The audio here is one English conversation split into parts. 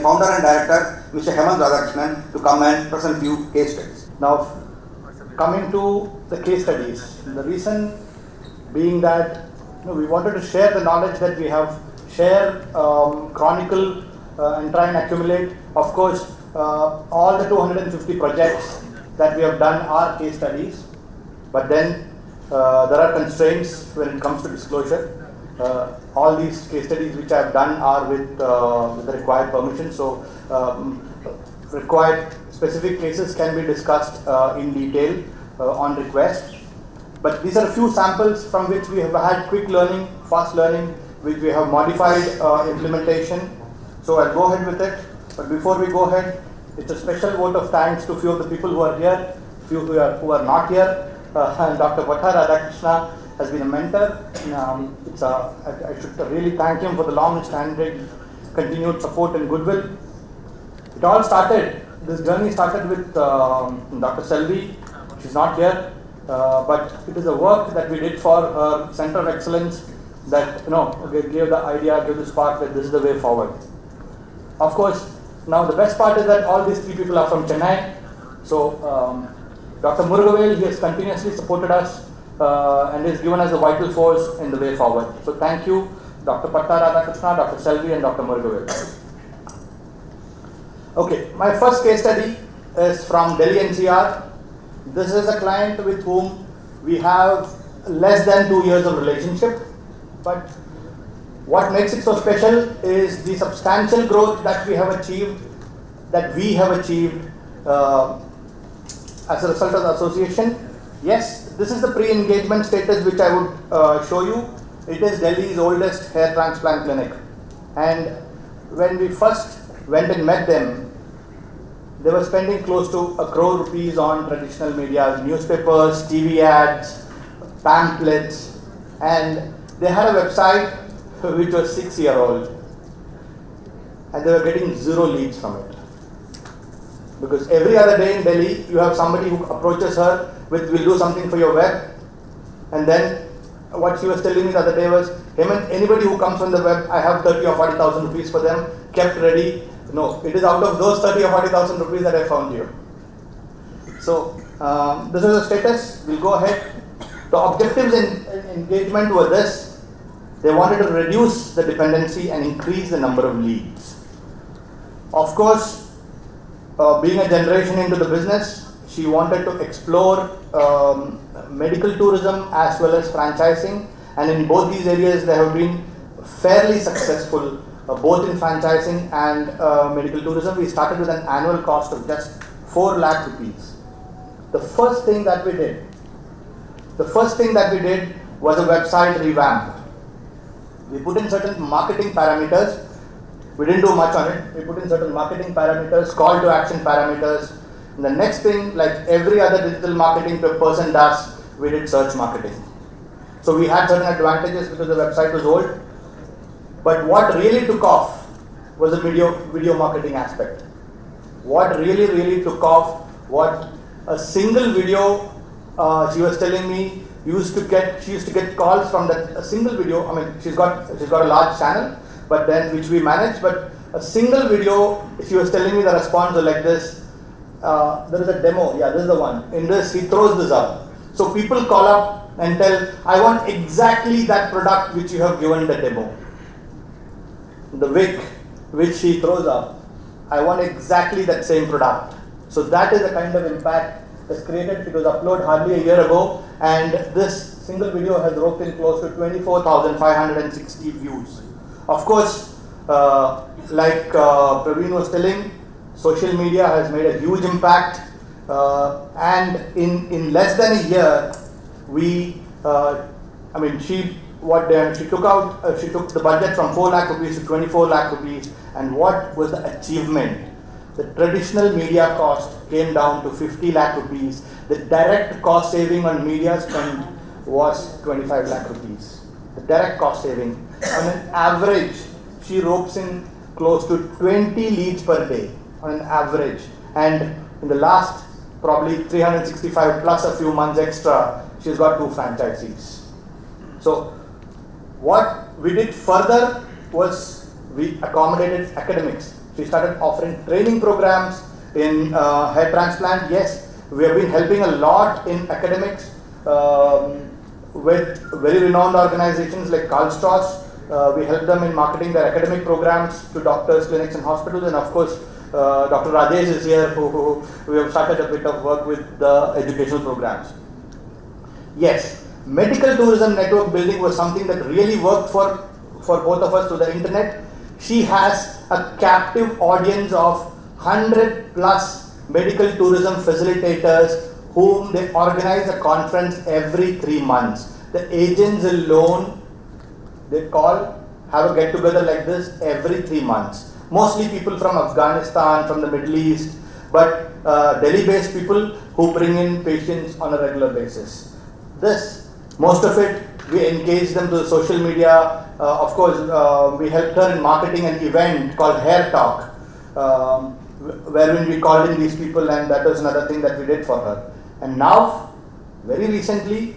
Founder and Director, Mr. Hemant Radhakrishnan, to come and present few case studies. Now, coming to the case studies, the reason being that we wanted to share the knowledge that we have, share, chronicle, and try and accumulate. Of course, all the 250 projects that we have done are case studies, but then there are constraints when it comes to disclosure. All these case studies which I have done are with the required permission, so required specific cases can be discussed in detail on request. But these are a few samples from which we have had quick learning, fast learning, which we have modified implementation. So I'll go ahead with it. But before we go ahead, it's a special vote of thanks to few of the people who are here, few who are not here. And Dr. Radhakrishnan has been a mentor. I should really thank him for the long-standing continued support and goodwill. It all started, this journey started with Dr. Selvi. She's not here, but it is a work that we did for her Center of Excellence that gave the idea, gave the spark that this is the way forward. Of course, now the best part is that all these three people are from Chennai. So Dr. Murugavel, he has continuously supported us and has given us a vital force in the way forward. So thank you, Dr. Radhakrishnan, Dr. Selvi, and Dr. Murugavel. Okay, my first case study is from Delhi NCR. This is a client with whom we have less than 2 years of relationship, but what makes it so special is the substantial growth that we have achieved as a result of the association. Yes, this is the pre-engagement status which I would show you. It is Delhi's oldest hair transplant clinic. And when we first went and met them, they were spending close to 1 crore rupees on traditional media, newspapers, TV ads, pamphlets, and they had a website which was 6-year-old, and they were getting 0 leads from it. Because every other day in Delhi, you have somebody who approaches her with, "We'll do something for your web." And then what she was telling me the other day was, "Hemant, anybody who comes on the web, I have 30 or 40,000 rupees for them, kept ready." No, it is out of those 30 or 40,000 rupees that I found you. So this is the status. We'll go ahead. The objectives in engagement were this. They wanted to reduce the dependency and increase the number of leads. Of course, being a generation into the business, she wanted to explore medical tourism as well as franchising, and in both these areas they have been fairly successful, both in franchising and medical tourism. We started with an annual cost of just 4 lakh rupees. The first thing that we did was a website revamp. We put in certain marketing parameters. We didn't do much on it. We put in certain marketing parameters, call to action parameters. And the next thing, like every other digital marketing person does, we did search marketing. So we had certain advantages because the website was old. But what really took off was the video marketing aspect. What really took off, what a single video, she was telling me, she used to get calls from a single video. I mean, she's got a large channel, but then which we manage. But a single video, she was telling me the response was like this. There is a demo. Yeah, this is the one. In this, he throws this up. So people call up and tell, "I want exactly that product which you have given the demo. The wig which she throws up. I want exactly that same product." So that is the kind of impact that's created. It was uploaded hardly a year ago, and this single video has roped in close to 24,560 views. Of course, like Praveen was telling, social media has made a huge impact, and in less than a year, she took the budget from 4 lakh rupees to 24 lakh rupees, and what was the achievement? The traditional media cost came down to 50 lakh rupees. The direct cost saving on media spend was 25 lakh rupees. The direct cost saving. On an average, she ropes in close to 20 leads per day on an average. And in the last probably 365 plus a few months extra, she's got 2 franchisees. So what we did further was we accommodated academics. She started offering training programs in hair transplant. Yes, we have been helping a lot in academics with very renowned organizations like Karl Strauss. We help them in marketing their academic programs to doctors, clinics, and hospitals. And of course, Dr. Rajesh is here, who we have started a bit of work with the educational programs. Yes, medical tourism network building was something that really worked for both of us through the internet. She has a captive audience of 100 plus medical tourism facilitators whom they organize a conference every 3 months. The agents alone, they call, have a get together like this every 3 months. Mostly people from Afghanistan, from the Middle East, but Delhi based people who bring in patients on a regular basis. Most of it, we engage them to the social media. Of course, we helped her in marketing an event called Hair Talk, wherein we called in these people, and that was another thing that we did for her. And now, very recently,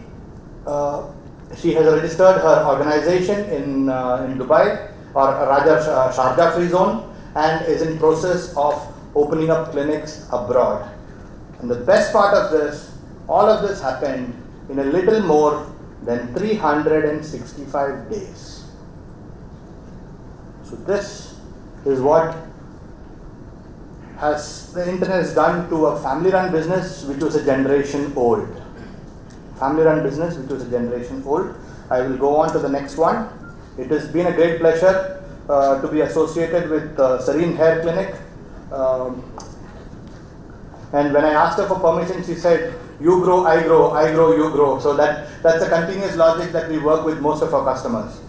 she has registered her organization in Dubai, or rather Sharjah Free Zone, and is in process of opening up clinics abroad. And the best part of this, all of this happened in a little more than 365 days. So this is what the internet has done to a family-run business which was a generation old. Family-run business which was a generation old. I will go on to the next one. It has been a great pleasure to be associated with Serene Hair Clinic. And when I asked her for permission, she said, "You grow, I grow, I grow, you grow." So that's a continuous logic that we work with most of our customers.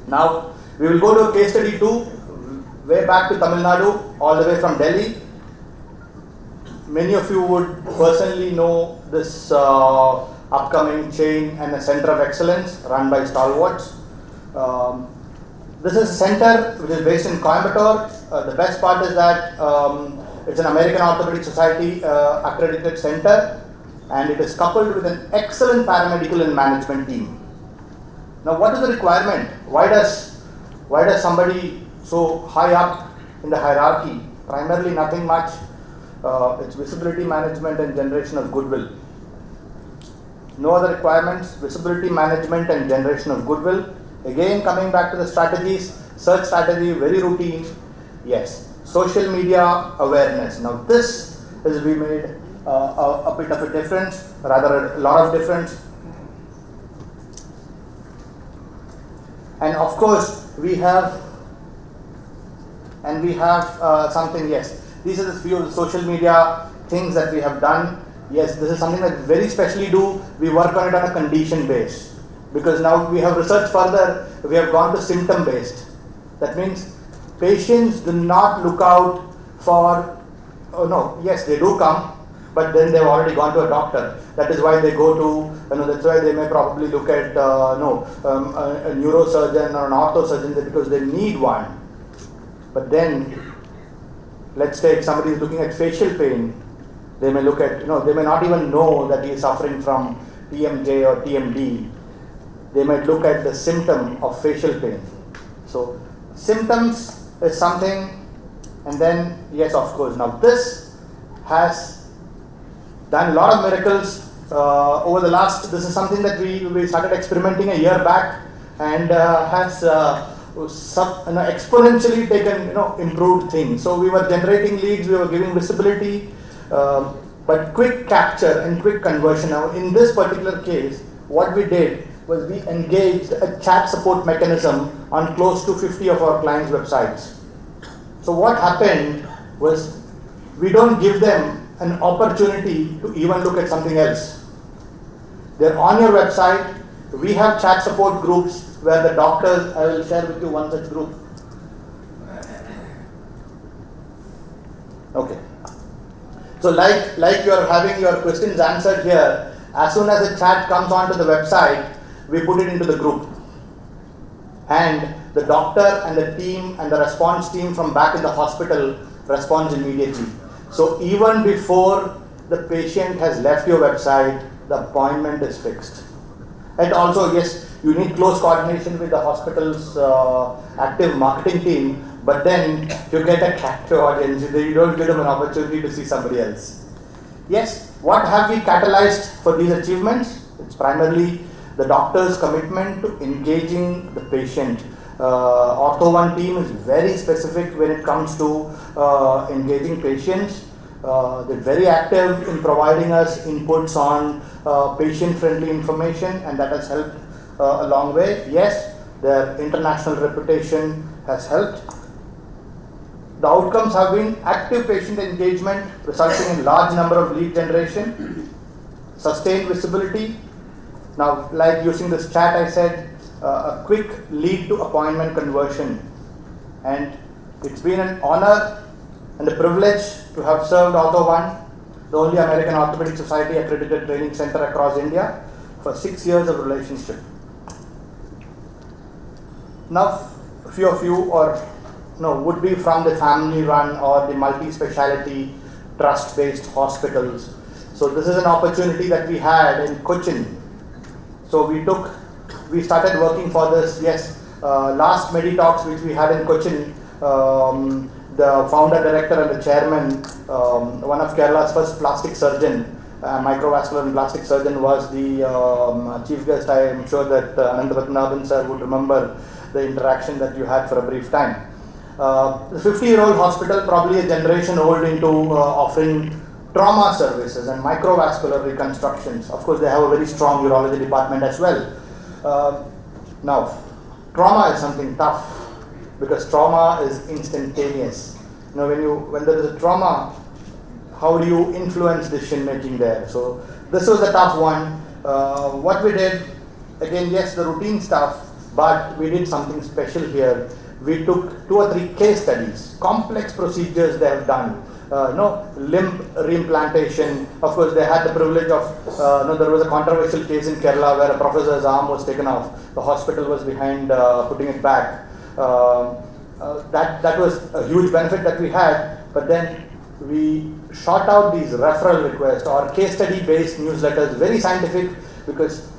Now, we will go to a case study 2, way back to Tamil Nadu, all the way from Delhi. Many of you would personally know this upcoming chain and a center of excellence run by stalwarts. This is a center which is based in Coimbatore. The best part is that it's an American Orthopedic Society accredited center, and it is coupled with an excellent paramedical and management team. Now, what is the requirement? Why does somebody so high up in the hierarchy? Primarily nothing much. It's visibility management and generation of goodwill. No other requirements, visibility management and generation of goodwill. Again, coming back to the strategies, search strategy, very routine. Yes, social media awareness. Now this has we made a bit of a difference, rather a lot of difference. And of course, we have something, yes. These are the few of the social media things that we have done. Yes, this is something that we very specially do. We work on it on a condition base. Because now we have researched further, we have gone to symptom based. That means patients do not look out for, yes, they do come, but then they've already gone to a doctor. That is why they go to, that's why they may probably look at, a neurosurgeon or an orthosurgeon because they need one. But then, let's take somebody who's looking at facial pain. They may look at, they may not even know that he is suffering from TMJ or TMD. They might look at the symptom of facial pain. So, symptoms is something, and then, yes, of course. Now, this has done a lot of miracles over the last, this is something that we started experimenting a year back, and has exponentially taken, improved things. So we were generating leads, we were giving visibility, but quick capture and quick conversion. Now in this particular case, what we did was we engaged a chat support mechanism on close to 50 of our clients' websites. So what happened was we don't give them an opportunity to even look at something else. They're on your website. We have chat support groups where the doctors, I will share with you one such group. Okay. So like you're having your questions answered here, as soon as the chat comes onto the website, we put it into the group. And the doctor and the team and the response team from back in the hospital responds immediately. So even before the patient has left your website, the appointment is fixed. And also, yes, you need close coordination with the hospital's active marketing team, But then you get a captive audience, you don't give them an opportunity to see somebody else. Yes, what have we catalyzed for these achievements? It's primarily the doctor's commitment to engaging the patient. Ortho 1 team is very specific when it comes to engaging patients. They're very active in providing us inputs on patient-friendly information, and that has helped a long way. Yes, their international reputation has helped. The outcomes have been active patient engagement, resulting in large number of lead generation, sustained visibility. Now, like using this chat, I said, a quick lead to appointment conversion. And it's been an honor and a privilege to have served Ortho 1, the only American Orthopedic Society accredited training center across India, for 6 years of relationship. Now, a few of you would be from the family-run or the multi-speciality trust-based hospitals. So this is an opportunity that we had in Cochin. So we started working for this. Yes, last MedeTalks which we had in Cochin, the founder, director and the chairman, one of Kerala's first plastic surgeon, microvascular and plastic surgeon, was the chief guest. I am sure that Anantapatnabhan sir would remember the interaction that you had for a brief time. The 50-year-old hospital, probably a generation old into offering trauma services and microvascular reconstructions. Of course, they have a very strong urology department as well. Now, trauma is something tough because trauma is instantaneous. When there is a trauma, how do you influence decision making there? So this was a tough one. What we did, again, yes, the routine stuff, but we did something special here. We took 2 or 3 case studies, complex procedures they have done. Limb reimplantation. Of course, they had the privilege of, there was a controversial case in Kerala where a professor's arm was taken off. The hospital was behind putting it back. That was a huge benefit that we had, but then we shot out these referral requests or case study based newsletters, very scientific, because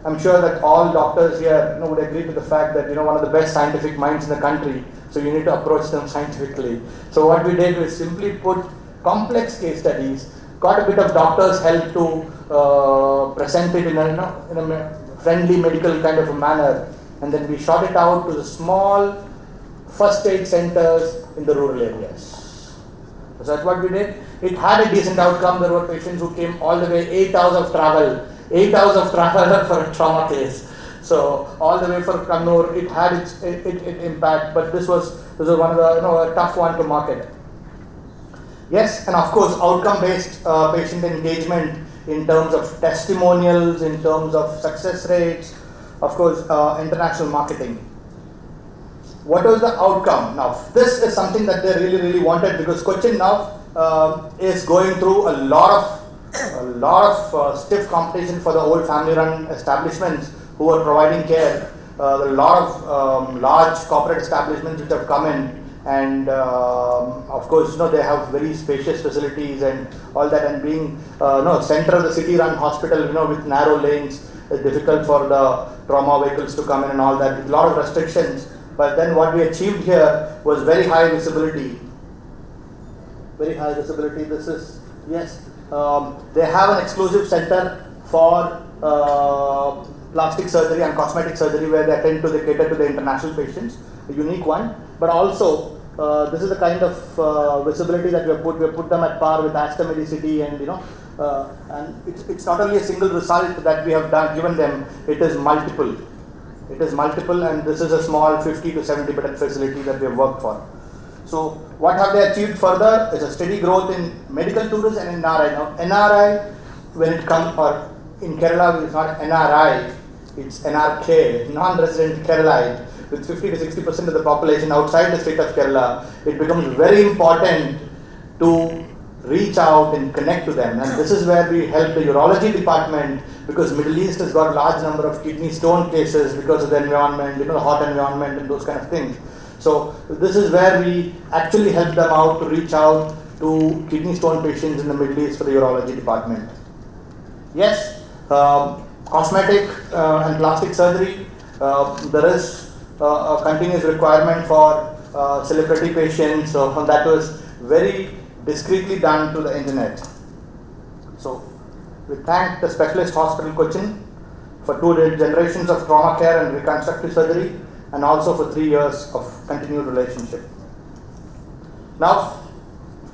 I'm sure that all doctors here would agree to the fact that one of the best scientific minds in the country, so you need to approach them scientifically. So what we did was simply put complex case studies, got a bit of doctors' help to present it in a friendly medical kind of a manner, and then we shot it out to the small first aid centers in the rural areas. So that's what we did. It had a decent outcome. There were patients who came all the way 8 hours of travel for a trauma case. So all the way for Kannur, it had its impact, but this was one of the a tough one to market. Yes, and of course outcome-based patient engagement in terms of testimonials, in terms of success rates, of course international marketing. What was the outcome? Now this is something that they really wanted, because Cochin now is going through a lot of stiff competition for the old family-run establishments who are providing care. There are a lot of large corporate establishments which have come in, and of course, they have very spacious facilities and all that. And being center of the city-run hospital, with narrow lanes, it's difficult for the trauma vehicles to come in and all that, with a lot of restrictions. But then what we achieved here was very high visibility. Very high visibility. This is, yes. They have an exclusive center for plastic surgery and cosmetic surgery where they cater to the international patients, a unique one. But also, this is the kind of visibility that we have put them at par with Aster Medicity, and and it's not only a single result that we have given them, it is multiple. It is multiple, and this is a small 50 to 70 bedded facility that we have worked for. So what have they achieved further is a steady growth in medical tourism and NRI. Now NRI, when it comes, or in Kerala it's not NRI, it's NRK, non-resident Keralite, with 50 to 60% of the population outside the state of Kerala. It becomes very important to reach out and connect to them, and this is where we help the urology department, because Middle East has got a large number of kidney stone cases because of the environment, the hot environment and those kind of things. So this is where we actually help them out to reach out to kidney stone patients in the Middle East for the urology department. Yes, cosmetic and plastic surgery, there is a continuous requirement for celebrity patients. So that was very discreetly done to the internet. So we thank the Specialist Hospital Cochin for 2 generations of trauma care and reconstructive surgery, and also for 3 years of continued relationship. Now,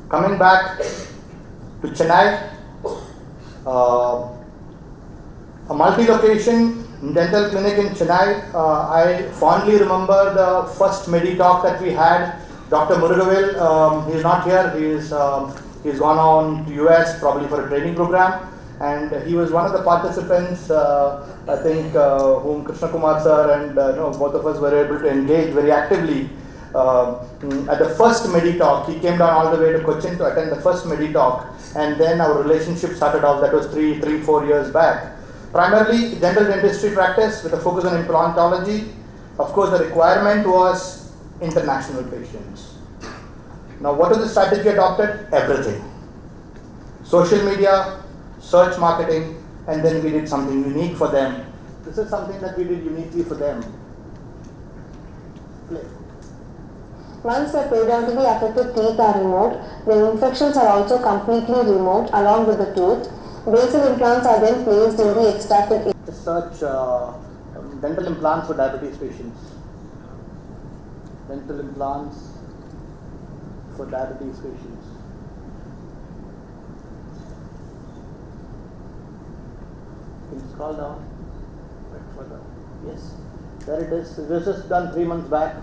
coming back to Chennai, a multi-location dental clinic in Chennai. I fondly remember the first MedeTalk that we had. Dr. Murugavel, he is not here. He's gone on to US probably for a training program, and he was one of the participants. I think whom Krishna Kumar sir and both of us were able to engage very actively. At the first MedeTalk, he came down all the way to Cochin to attend the first MedeTalk, and then our relationship started off. That was 4 years back. Primarily general dentistry practice with a focus on implantology. Of course, the requirement was international patients. Now, what is the strategy adopted? Everything. Social media, search marketing, and then we did something unique for them. This is something that we did uniquely for them. Play. Once the predominantly affected teeth are removed, the infections are also completely removed along with the tooth. Basal implants are then placed in the extracted. Search dental implants for diabetes patients. Dental implants for diabetes patients. Can you scroll down? Right further. Yes. There it is. This was done 3 months back.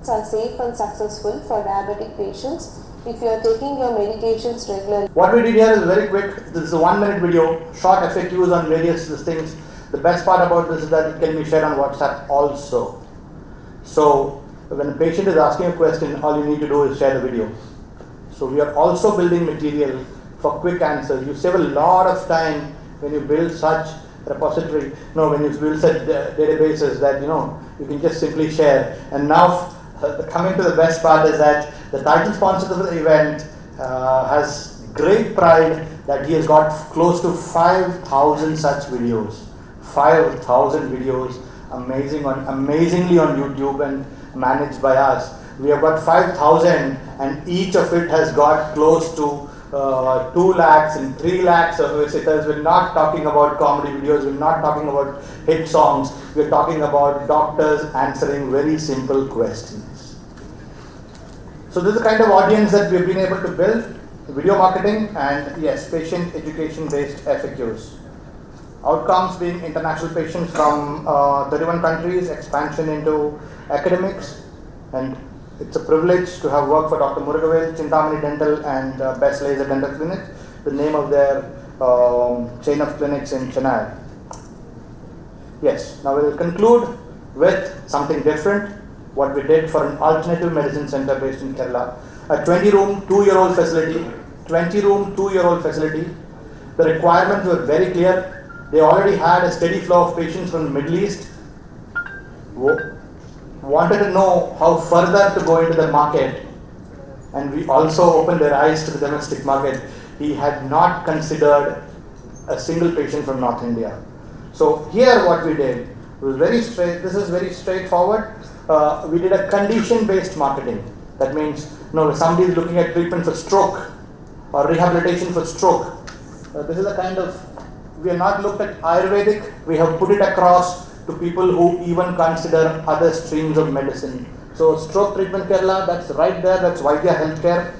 Are safe and successful for diabetic patients if you are taking your medications regularly. What we did here is very quick. This is a 1-minute video, short FAQs on various things. The best part about this is that it can be shared on WhatsApp also. So when a patient is asking a question, all you need to do is share the video. So we are also building material for quick answers. You save a lot of time when you build such repository. When you build such databases that you can just simply share. And now coming to the best part is that the title sponsor of the event has great pride that he has got close to 5,000 such videos. 5,000 videos, amazingly on YouTube and managed by us. We have got 5,000, and each of it has got close to 2 lakhs and 3 lakhs of visitors. We're not talking about comedy videos, we're not talking about hit songs, we're talking about doctors answering very simple questions. So this is the kind of audience that we've been able to build, video marketing and yes, patient education based FAQs. Outcomes being international patients from 31 countries, expansion into academics, and it's a privilege to have worked for Dr. Murugavel, Chintamani Dental and Best Laser Dental Clinic, the name of their chain of clinics in Chennai. Yes, now we'll conclude with something different, what we did for an alternative medicine center based in Kerala. A 20-room, 2-year-old facility, 20-room, 2-year-old facility. The requirements were very clear. They already had a steady flow of patients from the Middle East. Wanted to know how further to go into the market, and we also opened their eyes to the domestic market. He had not considered a single patient from North India. So here what we did was very straight. This is very straightforward. We did a condition-based marketing. That means if somebody is looking at treatment for stroke or rehabilitation for stroke, this is a kind of, we have not looked at Ayurvedic, we have put it across to people who even consider other streams of medicine. So stroke treatment Kerala, that's right there, that's Vaidya Healthcare.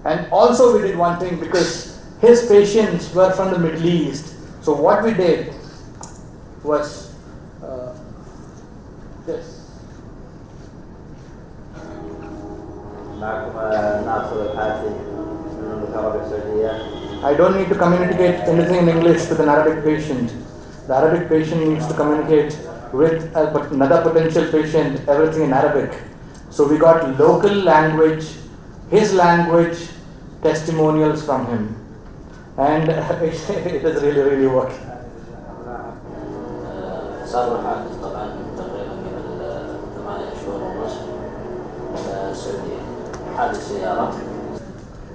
And also we did one thing, because his patients were from the Middle East. So what we did was this. I don't need to communicate anything in English with an Arabic patient. The Arabic patient needs to communicate with another potential patient, everything in Arabic. So we got local language, his language, testimonials from him. And it is really working.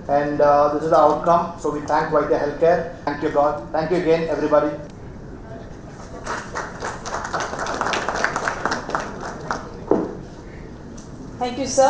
And this is the outcome. So we thank Vaidya Healthcare. Thank you God. Thank you again everybody. Thank you, sir.